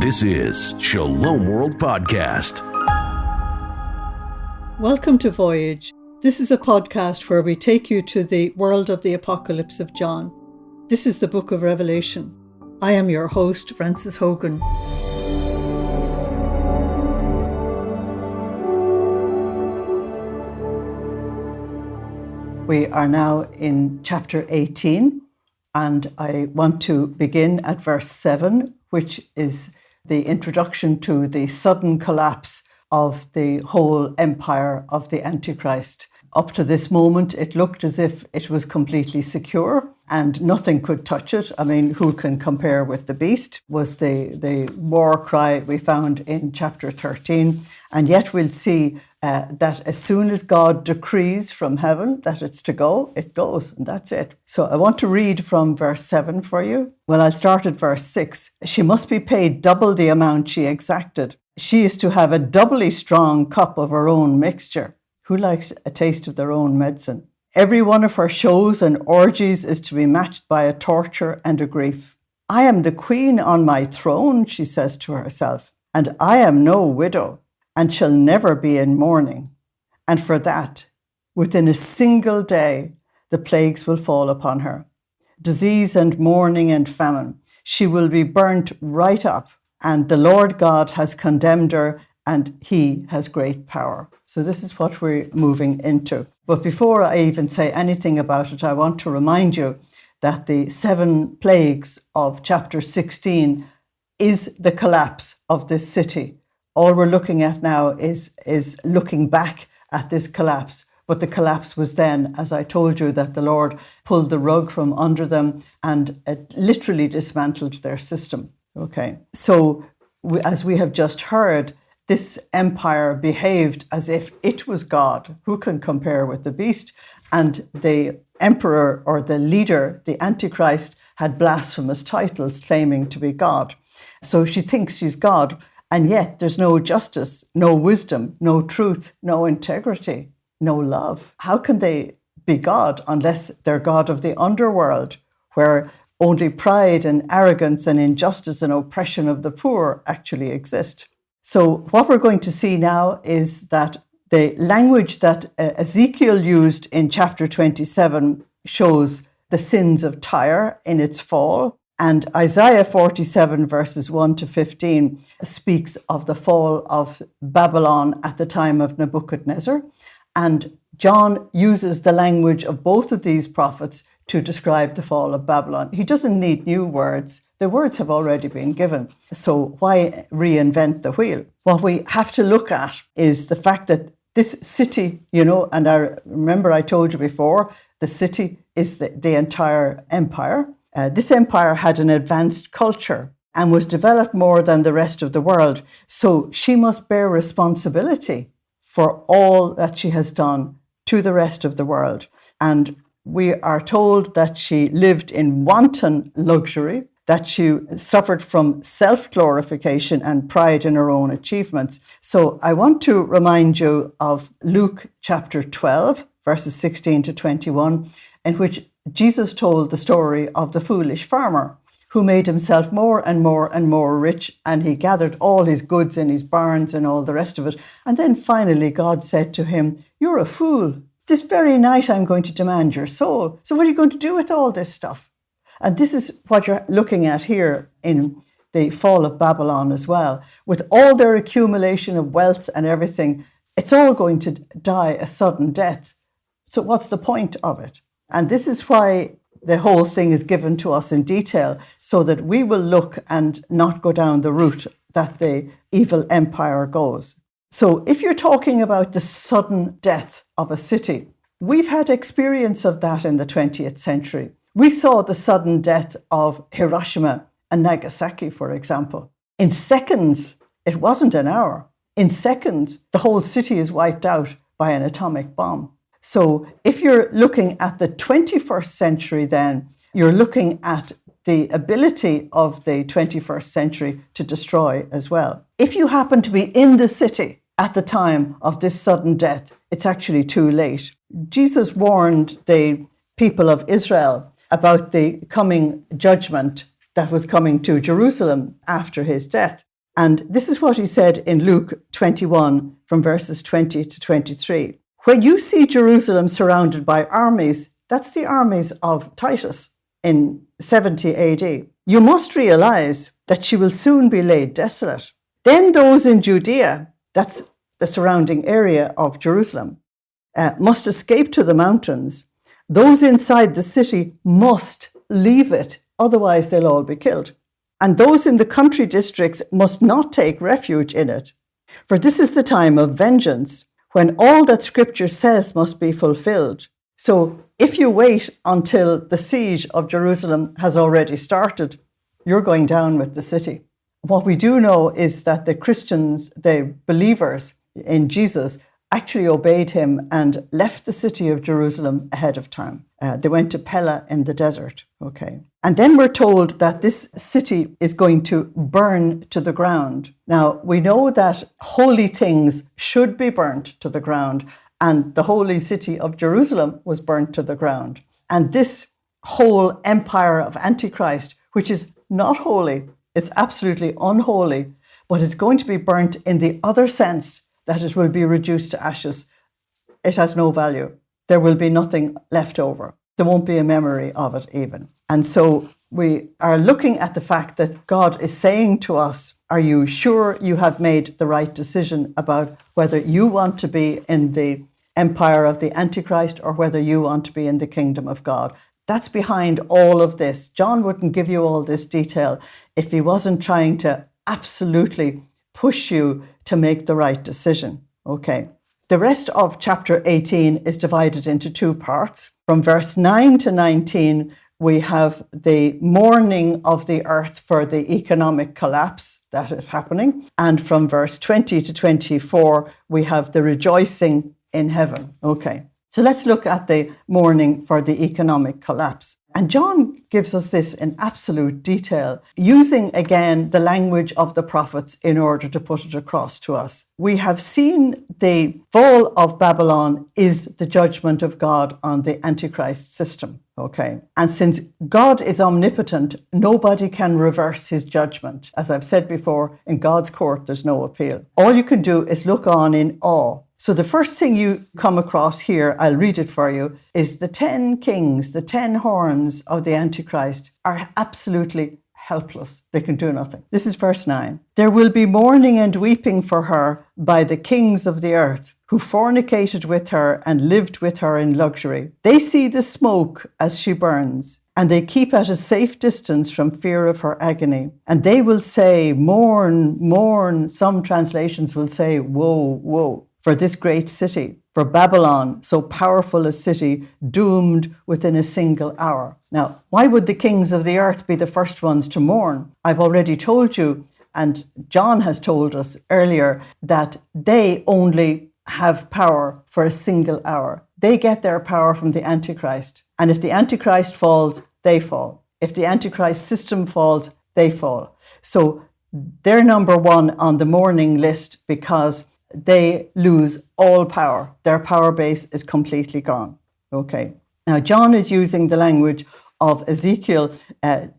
This is Shalom World Podcast. Welcome to Voyage. This is a podcast where we take you to the world of the Apocalypse of John. This is the book of Revelation. I am your host, Frances Hogan. We are now in chapter 18, and I want to begin at verse 7, which is the introduction to the sudden collapse of the whole empire of the Antichrist. Up to this moment, it looked as if it was completely secure and nothing could touch it. I mean, who can compare with the beast was the war cry we found in chapter 13. And yet we'll see that as soon as God decrees from heaven that it's to go, it goes, and that's it. So I want to read from verse 7 for you. Well, I'll start at verse 6. She must be paid double the amount she exacted. She is to have a doubly strong cup of her own mixture. Who likes a taste of their own medicine? Every one of her shows and orgies is to be matched by a torture and a grief. I am the queen on my throne, she says to herself, and I am no widow, and shall never be in mourning. And for that, within a single day, the plagues will fall upon her. Disease and mourning and famine. She will be burnt right up, and the Lord God has condemned her, and he has great power. So this is what we're moving into. But before I even say anything about it, I want to remind you that the 7 plagues of chapter 16 is the collapse of this city. All we're looking at now is looking back at this collapse. But the collapse was then, as I told you, that the Lord pulled the rug from under them and literally dismantled their system. Okay, so as we have just heard, this empire behaved as if it was God. Who can compare with the beast? And the emperor or the leader, the Antichrist, had blasphemous titles claiming to be God. So she thinks she's God, and yet there's no justice, no wisdom, no truth, no integrity, no love. How can they be God unless they're God of the underworld, where only pride and arrogance and injustice and oppression of the poor actually exist? So what we're going to see now is that the language that Ezekiel used in chapter 27 shows the sins of Tyre in its fall. And Isaiah 47 verses 1 to 15 speaks of the fall of Babylon at the time of Nebuchadnezzar. And John uses the language of both of these prophets to describe the fall of Babylon. He doesn't need new words. The words have already been given. So why reinvent the wheel? What we have to look at is the fact that this city, and I remember I told you before, the city is the entire empire. This empire had an advanced culture and was developed more than the rest of the world. So she must bear responsibility for all that she has done to the rest of the world. And we are told that she lived in wanton luxury, that she suffered from self-glorification and pride in her own achievements. So I want to remind you of Luke chapter 12, verses 16 to 21, in which Jesus told the story of the foolish farmer who made himself more and more and more rich, and he gathered all his goods in his barns and all the rest of it. And then finally God said to him, "You're a fool. This very night I'm going to demand your soul. So what are you going to do with all this stuff?" And this is what you're looking at here in the fall of Babylon as well. With all their accumulation of wealth and everything, it's all going to die a sudden death. So what's the point of it? And this is why the whole thing is given to us in detail, so that we will look and not go down the route that the evil empire goes. So if you're talking about the sudden death of a city, we've had experience of that in the 20th century. We saw the sudden death of Hiroshima and Nagasaki, for example. In seconds, it wasn't an hour. In seconds, the whole city is wiped out by an atomic bomb. So if you're looking at the 21st century, then you're looking at the ability of the 21st century to destroy as well. If you happen to be in the city at the time of this sudden death, it's actually too late. Jesus warned the people of Israel about the coming judgment that was coming to Jerusalem after his death. And this is what he said in Luke 21 from verses 20 to 23. When you see Jerusalem surrounded by armies, that's the armies of Titus in 70 AD, you must realize that she will soon be laid desolate. Then those in Judea, that's the surrounding area of Jerusalem, must escape to the mountains. Those inside the city must leave it, otherwise they'll all be killed. And those in the country districts must not take refuge in it. For this is the time of vengeance, when all that Scripture says must be fulfilled. So if you wait until the siege of Jerusalem has already started, you're going down with the city. What we do know is that the Christians, the believers in Jesus, actually obeyed him and left the city of Jerusalem ahead of time. They went to Pella in the desert. Okay. And then we're told that this city is going to burn to the ground. Now, we know that holy things should be burnt to the ground, and the holy city of Jerusalem was burnt to the ground. And this whole empire of Antichrist, which is not holy, it's absolutely unholy, but it's going to be burnt in the other sense that it will be reduced to ashes. It has no value. There will be nothing left over. There won't be a memory of it even. And so we are looking at the fact that God is saying to us, are you sure you have made the right decision about whether you want to be in the empire of the Antichrist or whether you want to be in the kingdom of God? That's behind all of this. John wouldn't give you all this detail if he wasn't trying to absolutely push you to make the right decision. Okay. The rest of chapter 18 is divided into two parts. From verse 9 to 19, we have the mourning of the earth for the economic collapse that is happening. And from verse 20 to 24, we have the rejoicing in heaven. Okay. So let's look at the mourning for the economic collapse. And John gives us this in absolute detail, using again the language of the prophets in order to put it across to us. We have seen the fall of Babylon is the judgment of God on the Antichrist system. Okay. And since God is omnipotent, nobody can reverse his judgment. As I've said before, in God's court, there's no appeal. All you can do is look on in awe. So the first thing you come across here, I'll read it for you, is the 10 kings, the 10 horns of the Antichrist are absolutely helpless. They can do nothing. This is verse 9. There will be mourning and weeping for her by the kings of the earth, who fornicated with her and lived with her in luxury. They see the smoke as she burns, and they keep at a safe distance from fear of her agony. And they will say, mourn, mourn. Some translations will say, woe, woe, for this great city, for Babylon, so powerful a city, doomed within a single hour. Now, why would the kings of the earth be the first ones to mourn? I've already told you, and John has told us earlier, that they only have power for a single hour. They get their power from the Antichrist. And if the Antichrist falls, they fall. If the Antichrist system falls, they fall. So they're number one on the mourning list because they lose all power. Their power base is completely gone. Okay. Now, John is using the language of Ezekiel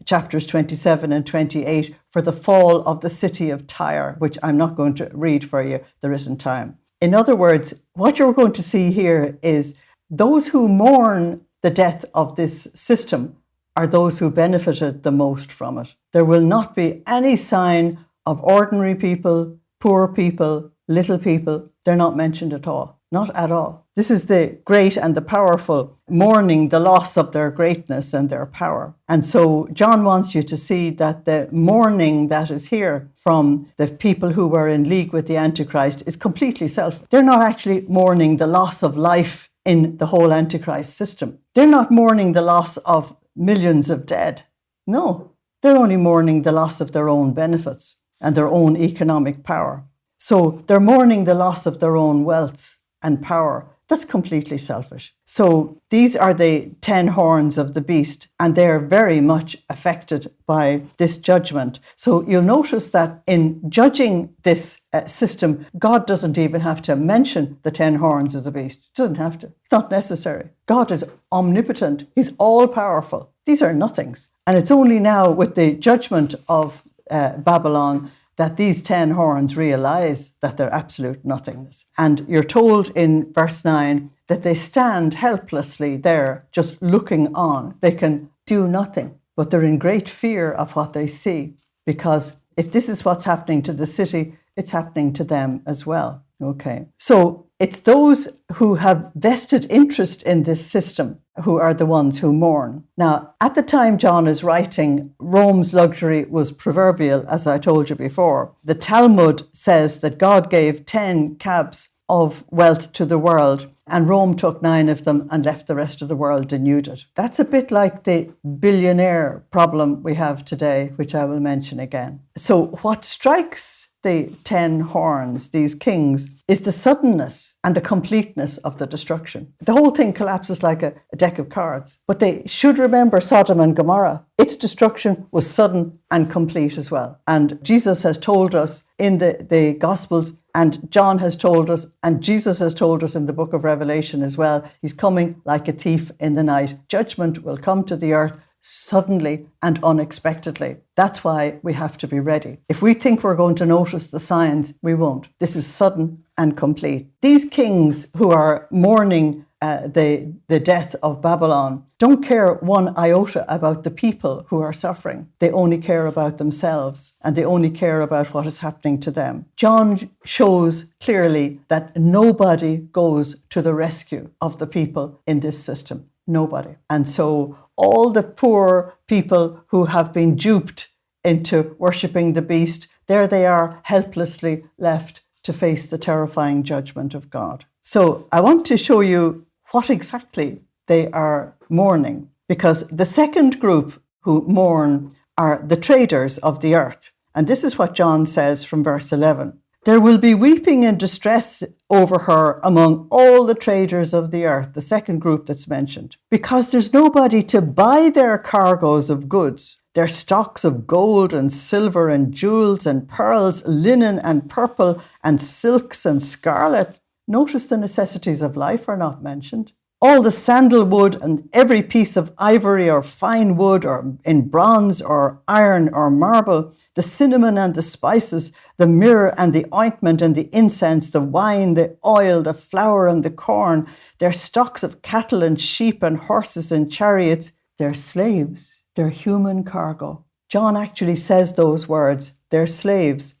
chapters 27 and 28 for the fall of the city of Tyre, which I'm not going to read for you. There isn't time. In other words, what you're going to see here is those who mourn the death of this system are those who benefited the most from it. There will not be any sign of ordinary people, poor people, little people. They're not mentioned at all. Not at all. This is the great and the powerful mourning the loss of their greatness and their power. And so John wants you to see that the mourning that is here from the people who were in league with the Antichrist is completely selfish. They're not actually mourning the loss of life in the whole Antichrist system. They're not mourning the loss of millions of dead. No, they're only mourning the loss of their own benefits and their own economic power. So they're mourning the loss of their own wealth and power. That's completely selfish. So these are the 10 horns of the beast, and they're very much affected by this judgment. So you'll notice that in judging this system, God doesn't even have to mention the 10 horns of the beast. He doesn't have to. It's not necessary. God is omnipotent. He's all powerful. These are nothings. And it's only now with the judgment of Babylon that these 10 horns realize that they're absolute nothingness. And you're told in verse 9 that they stand helplessly there, just looking on. They can do nothing, but they're in great fear of what they see, because if this is what's happening to the city, it's happening to them as well. Okay. So it's those who have vested interest in this system who are the ones who mourn. Now, at the time John is writing, Rome's luxury was proverbial, as I told you before. The Talmud says that God gave 10 cabs of wealth to the world, and Rome took 9 of them and left the rest of the world denuded. That's a bit like the billionaire problem we have today, which I will mention again. So what strikes the 10 horns, these kings, is the suddenness and the completeness of the destruction. The whole thing collapses like a deck of cards. But they should remember Sodom and Gomorrah. Its destruction was sudden and complete as well. And Jesus has told us in the Gospels, and John has told us, and Jesus has told us in the book of Revelation as well, he's coming like a thief in the night. Judgment will come to the earth suddenly and unexpectedly. That's why we have to be ready. If we think we're going to notice the signs, we won't. This is sudden and complete. These kings who are mourning the death of Babylon don't care one iota about the people who are suffering. They only care about themselves, and they only care about what is happening to them. John shows clearly that nobody goes to the rescue of the people in this system. Nobody. And so all the poor people who have been duped into worshipping the beast, there they are, helplessly left to face the terrifying judgment of God. So I want to show you what exactly they are mourning, because the second group who mourn are the traders of the earth. And this is what John says from verse 11. There will be weeping and distress over her among all the traders of the earth, the second group that's mentioned, because there's nobody to buy their cargoes of goods, their stocks of gold and silver and jewels and pearls, linen and purple and silks and scarlet. Notice the necessities of life are not mentioned. All the sandalwood and every piece of ivory or fine wood or in bronze or iron or marble, the cinnamon and the spices, the myrrh and the ointment and the incense, the wine, the oil, the flour and the corn, their stocks of cattle and sheep and horses and chariots, their slaves, their human cargo. John actually says those words, their slaves,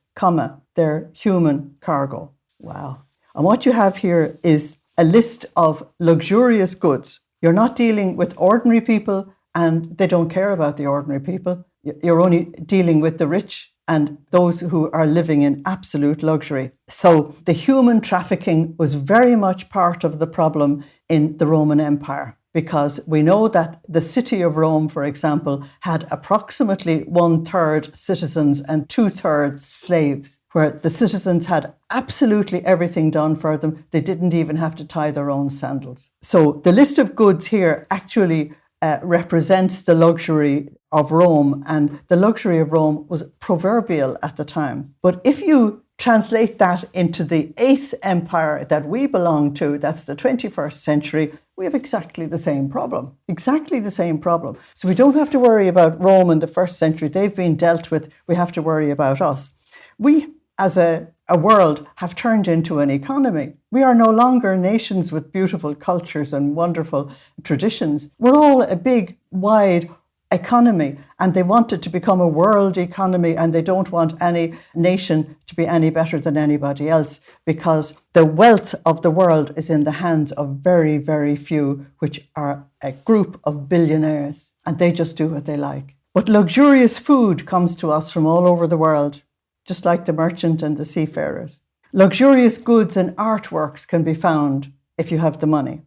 their human cargo. Wow. And what you have here is a list of luxurious goods. You're not dealing with ordinary people, and they don't care about the ordinary people. You're only dealing with the rich and those who are living in absolute luxury. So the human trafficking was very much part of the problem in the Roman Empire, because we know that the city of Rome, for example, had approximately 1/3 citizens and 2/3 slaves, where the citizens had absolutely everything done for them. They didn't even have to tie their own sandals. So the list of goods here actually represents the luxury of Rome, and the luxury of Rome was proverbial at the time. But if you translate that into the 8th empire that we belong to, that's the 21st century, we have exactly the same problem. Exactly the same problem. So we don't have to worry about Rome in the 1st century. They've been dealt with. We have to worry about us. We, as a world, have turned into an economy. We are no longer nations with beautiful cultures and wonderful traditions. We're all a big, wide economy, and they want it to become a world economy, and they don't want any nation to be any better than anybody else, because the wealth of the world is in the hands of very, very few, which are a group of billionaires, and they just do what they like. But luxurious food comes to us from all over the world, just like the merchant and the seafarers. Luxurious goods and artworks can be found if you have the money.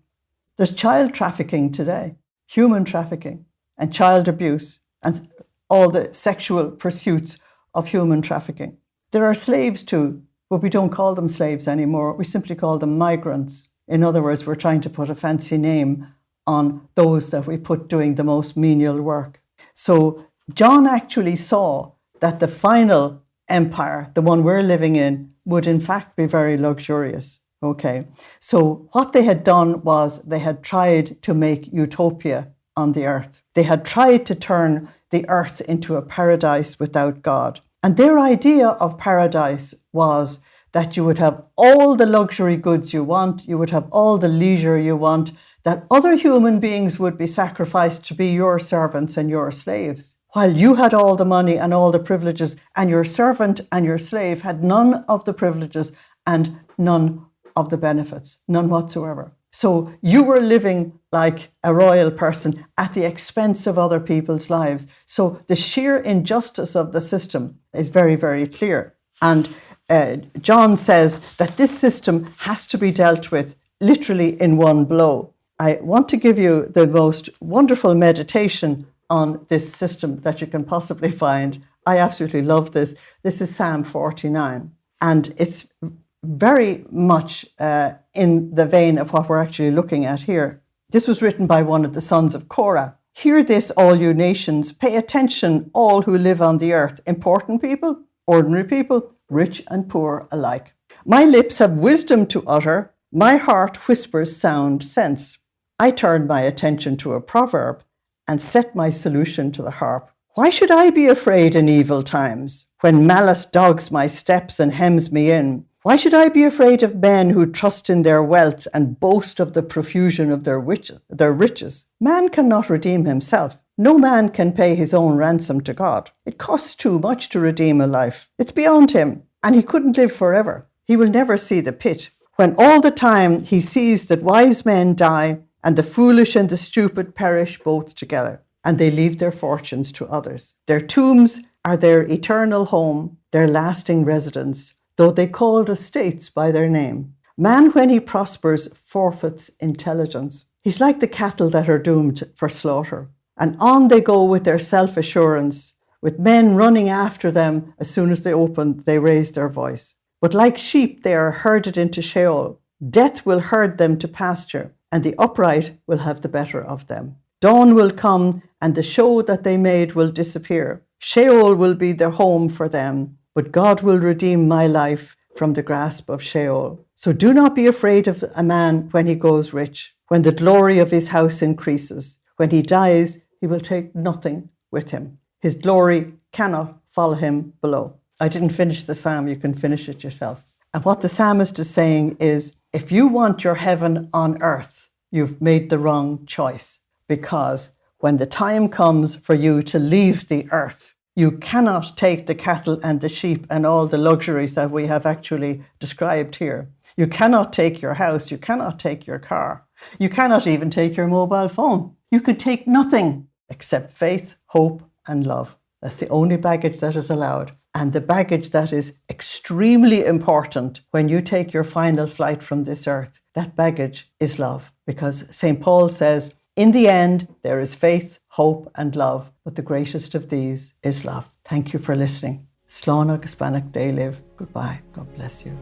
There's child trafficking today, human trafficking, and child abuse, and all the sexual pursuits of human trafficking. There are slaves too, but we don't call them slaves anymore. We simply call them migrants. In other words, we're trying to put a fancy name on those that we put doing the most menial work. So John actually saw that the final empire, the one we're living in, would in fact be very luxurious. Okay, so what they had done was they had tried to make utopia on the earth. They had tried to turn the earth into a paradise without God. And their idea of paradise was that you would have all the luxury goods you want, you would have all the leisure you want, that other human beings would be sacrificed to be your servants and your slaves, while you had all the money and all the privileges, and your servant and your slave had none of the privileges and none of the benefits, none whatsoever. So you were living like a royal person at the expense of other people's lives. So the sheer injustice of the system is very, very clear. And John says that this system has to be dealt with literally in one blow. I want to give you the most wonderful meditation on this system that you can possibly find. I absolutely love this. This is Psalm 49. And it's very much in the vein of what we're actually looking at here. This was written by one of the sons of Korah. Hear this, all you nations. Pay attention, all who live on the earth. Important people, ordinary people, rich and poor alike. My lips have wisdom to utter. My heart whispers sound sense. I turn my attention to a proverb and set my solution to the harp. Why should I be afraid in evil times, when malice dogs my steps and hems me in? Why should I be afraid of men who trust in their wealth and boast of the profusion of their riches? Man cannot redeem himself. No man can pay his own ransom to God. It costs too much to redeem a life. It's beyond him, and he couldn't live forever. He will never see the pit. When all the time he sees that wise men die, and the foolish and the stupid perish both together, and they leave their fortunes to others. Their tombs are their eternal home, their lasting residence, though they called estates by their name. Man, when he prospers, forfeits intelligence. He's like the cattle that are doomed for slaughter. And on they go with their self-assurance, with men running after them as soon as they raise their voice. But like sheep, they are herded into Sheol. Death will herd them to pasture, and the upright will have the better of them. Dawn will come, and the show that they made will disappear. Sheol will be their home for them, but God will redeem my life from the grasp of Sheol. So do not be afraid of a man when he goes rich, when the glory of his house increases. When he dies, he will take nothing with him. His glory cannot follow him below. I didn't finish the psalm, you can finish it yourself. And what the psalmist is saying is, if you want your heaven on earth, you've made the wrong choice. Because when the time comes for you to leave the earth, you cannot take the cattle and the sheep and all the luxuries that we have actually described here. You cannot take your house, you cannot take your car. You cannot even take your mobile phone. You can take nothing except faith, hope, and love. That's the only baggage that is allowed. And the baggage that is extremely important when you take your final flight from this earth, that baggage is love. Because St. Paul says, in the end, there is faith, hope, and love, but the greatest of these is love. Thank you for listening. Slán agus beannacht dé live. Goodbye. God bless you.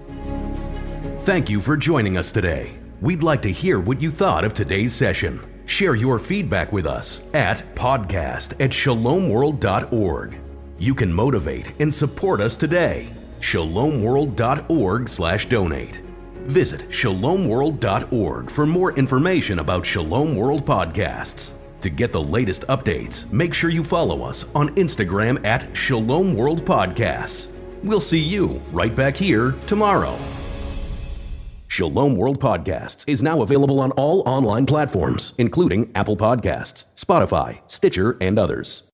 Thank you for joining us today. We'd like to hear what you thought of today's session. Share your feedback with us at podcast@shalomworld.org. You can motivate and support us today. shalomworld.org/donate. Visit shalomworld.org for more information about Shalom World podcasts. To get the latest updates, make sure you follow us on Instagram at Shalom World Podcasts. We'll see you right back here tomorrow. Shalom World Podcasts is now available on all online platforms, including Apple Podcasts, Spotify, Stitcher, and others.